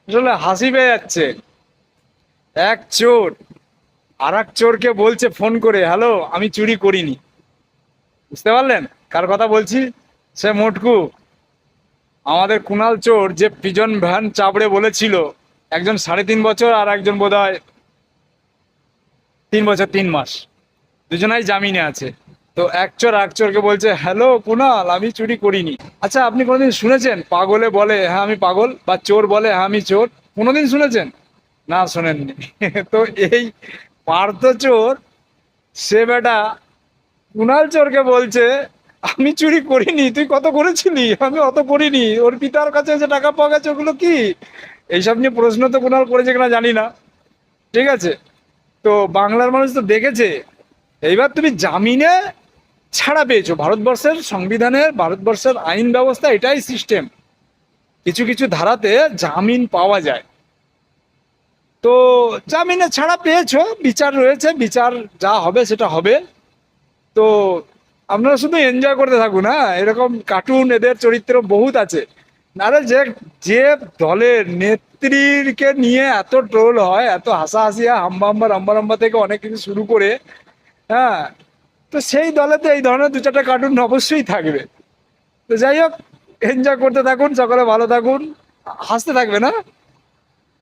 আসলে হাসি পেয়ে যাচ্ছে। এক চোর আর এক চোরকে বলছে ফোন করে, হ্যালো আমি চুরি করিনি। বুঝতে পারলেন কার কথা বলছি? সে মোটকু, আমাদের কুণাল চোর যে পিজন ভ্যান চাপড়ে বলেছিল একজন 3.5 বছর আর একজন বোধহয় 3 বছর 3 মাস, দুজনাই জামিনে আছে। তো এক চোর এক চোরকে বলছে, হ্যালো কুণাল আমি চুরি করিনি। আচ্ছা আপনি কোনোদিন শুনেছেন পাগলে বলে হ্যাঁ আমি পাগল, বা চোর বলে হ্যাঁ আমি চোর? কোনোদিন শুনেছেন? না শোনেননি। তো এই পার্থ চোর, সে বেটা কুণাল চোরকে বলছে আমি চুরি করিনি, তুই কত করেছিলি, আমি অত করিনি, ওর পিতার কাছে যে টাকা পাওয়া গেছে ওগুলো কি। এইসব নিয়ে প্রশ্ন তো কুণাল করেছে কিনা জানি না, ঠিক আছে। তো বাংলার মানুষ তো দেখেছে। এইবার তুমি জামিনে ছাড়া পেয়েছো, ভারতবর্ষের সংবিধানের, ভারতবর্ষের আইন ব্যবস্থা এটাই সিস্টেম, কিছু কিছু ধারাতে জামিন পাওয়া যায়। তো জামিনে ছাড়া পেয়েছো, বিচার রয়েছে, বিচার যা হবে সেটা হবে। তো আপনারা শুধু এনজয় করতে থাকুন। হ্যাঁ, এরকম কার্টুন এদের চরিত্র বহুত আছে। নারে যে যে দলের নেত্রীকে নিয়ে এত ট্রোল হয়, এত হাসাহাসি হয়, হাম্বা হাম্বা রাম্বা রাম্বা থেকে অনেক কিছু শুরু করে, হ্যাঁ, তো সেই দলেতে এই ধরনের দু চারটা কার্টুন অবশ্যই থাকবে। তো যাই হোক, এনজয় করতে থাকুন, সকলে ভালো থাকুন, হাসতে থাকবে না।